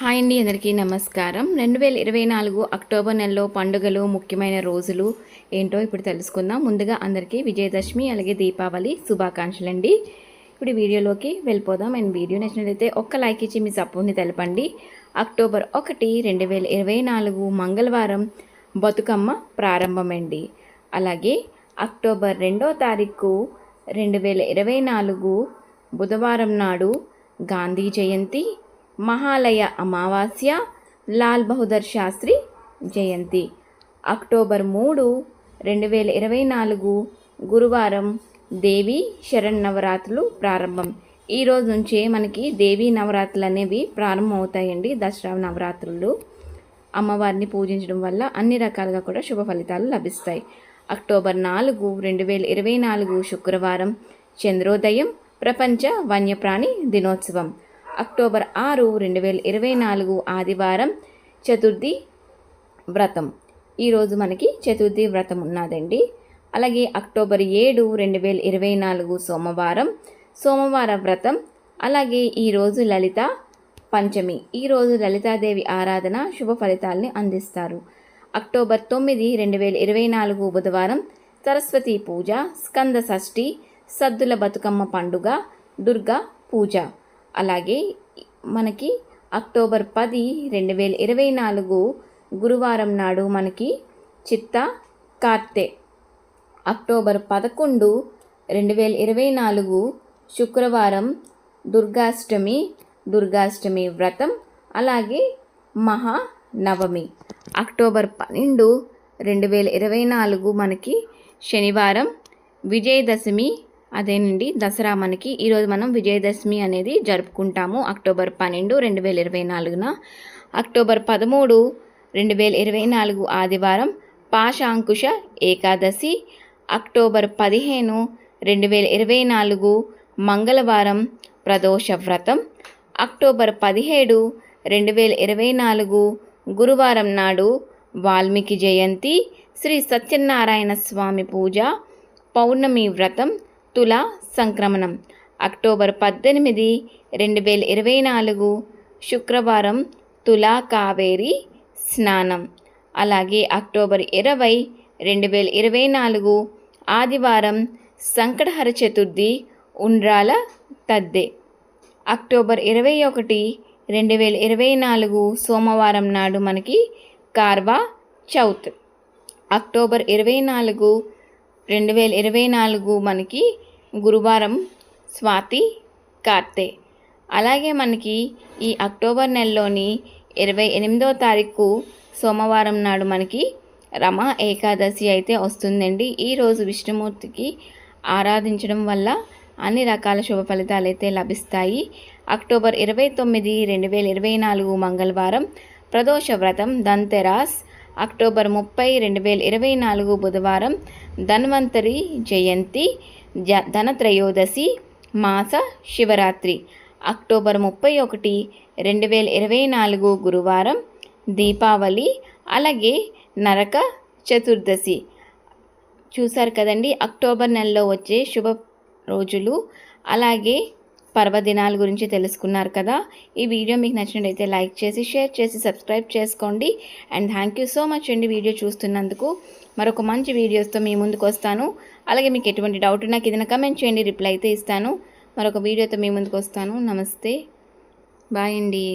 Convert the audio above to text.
Hi అండి, అందరికీ నమస్కారం. 2024 అక్టోబర్ నెలలో పండుగలు, ముఖ్యమైన రోజులు ఏంటో ఇప్పుడు తెలుసుకుందాం. ముందుగా అందరికీ విజయదశమి అలాగే దీపావళి శుభాకాంక్షలు అండి. ఇప్పుడు వీడియోలోకి వెళ్ళిపోదాం. అండ్ వీడియో నచ్చినట్లయితే ఒక్క లైక్ ఇచ్చి మీ సపోర్ట్ని తెలపండి. అక్టోబర్ 1, 2024 మంగళవారం బతుకమ్మ ప్రారంభమండి. అలాగే అక్టోబర్ 2వ తారీఖు 2024 బుధవారం నాడు గాంధీ జయంతి, మహాలయ అమావాస్య, లాల్ బహదూర్ శాస్త్రి జయంతి. అక్టోబర్ 3, 2024 గురువారం దేవి శరన్నవరాత్రులు ప్రారంభం. ఈ రోజు నుంచే మనకి దేవీ నవరాత్రులు అనేవి ప్రారంభమవుతాయండి. దసరా నవరాత్రులు అమ్మవారిని పూజించడం వల్ల అన్ని రకాలుగా కూడా శుభ ఫలితాలు లభిస్తాయి. అక్టోబర్ 4, 2024 శుక్రవారం చంద్రోదయం, ప్రపంచ వన్యప్రాణి దినోత్సవం. అక్టోబర్ 6, 2024 ఆదివారం చతుర్థి వ్రతం. ఈరోజు మనకి చతుర్థి వ్రతం ఉన్నదండి. అలాగే అక్టోబర్ 7, 2024 సోమవార వ్రతం. అలాగే ఈరోజు లలిత పంచమి. ఈరోజు లలితాదేవి ఆరాధన శుభ ఫలితాలని అందిస్తారు. అక్టోబర్ 9, 2024 బుధవారం సరస్వతి పూజ, స్కంద షష్ఠి, సద్దుల బతుకమ్మ పండుగ, దుర్గా పూజ. అలాగే మనకి అక్టోబర్ 10, 2024 గురువారం నాడు మనకి చిత్త కార్తె. అక్టోబర్ 11, 2024 శుక్రవారం దుర్గాష్టమి వ్రతం. అలాగే మహానవమి. అక్టోబర్ 12, 2024 మనకి శనివారం విజయదశమి. అదేనండి దసరా. మనకి ఈరోజు మనం విజయదశమి అనేది జరుపుకుంటాము. అక్టోబర్ 12, 2024. అక్టోబర్ 13, 2024 ఆదివారం పాశాంకుశ ఏకాదశి. అక్టోబర్ 15, 2024 మంగళవారం ప్రదోష వ్రతం. అక్టోబర్ 17, 2024 గురువారం నాడు వాల్మీకి జయంతి, శ్రీ సత్యనారాయణ స్వామి పూజ, పౌర్ణమి వ్రతం, తులా సంక్రమణం. అక్టోబర్ 18, 2024 శుక్రవారం తులా కావేరి స్నానం. అలాగే అక్టోబర్ 20, 2024 ఆదివారం సంకటహర చతుర్థి, ఉండ్రాల తద్దే. అక్టోబర్ 21, 2024 సోమవారం నాడు మనకి కార్వా చౌత్. అక్టోబర్ 24, 2024 మనకి గురువారం స్వాతి కార్తె. అలాగే మనకి ఈ అక్టోబర్ నెలలోని 28వ తారీఖు సోమవారం నాడు మనకి రమ ఏకాదశి అయితే వస్తుందండి. ఈరోజు విష్ణుమూర్తికి ఆరాధించడం వల్ల అన్ని రకాల శుభ ఫలితాలు అయితే లభిస్తాయి. అక్టోబర్ 29, 2024 మంగళవారం ప్రదోష వ్రతం, ధన్తెరాస్. అక్టోబర్ 30, 2024 బుధవారం ధన్వంతరి జయంతి, ధనత్రయోదశి, మాస శివరాత్రి. అక్టోబర్ 31, 2024 గురువారం దీపావళి. అలాగే నరక చతుర్దశి. చూసారు కదండి అక్టోబర్ నెలలో వచ్చే శుభ రోజులు అలాగే పర్వదినాల గురించి తెలుసుకున్నారు కదా. ఈ వీడియో మీకు నచ్చినట్లయితే లైక్ చేసి, షేర్ చేసి, సబ్స్క్రైబ్ చేసుకోండి. And thank you so much అండి వీడియో చూస్తున్నందుకు. మరొక మంచి వీడియోస్తో మీ ముందుకు వస్తాను. అలాగే మీకు ఎటువంటి డౌట్ నాకు ఏదైనా కమెంట్ చేయండి, రిప్లై అయితే ఇస్తాను. మరొక వీడియోతో మీ ముందుకు వస్తాను. నమస్తే, బాయ్ అండి.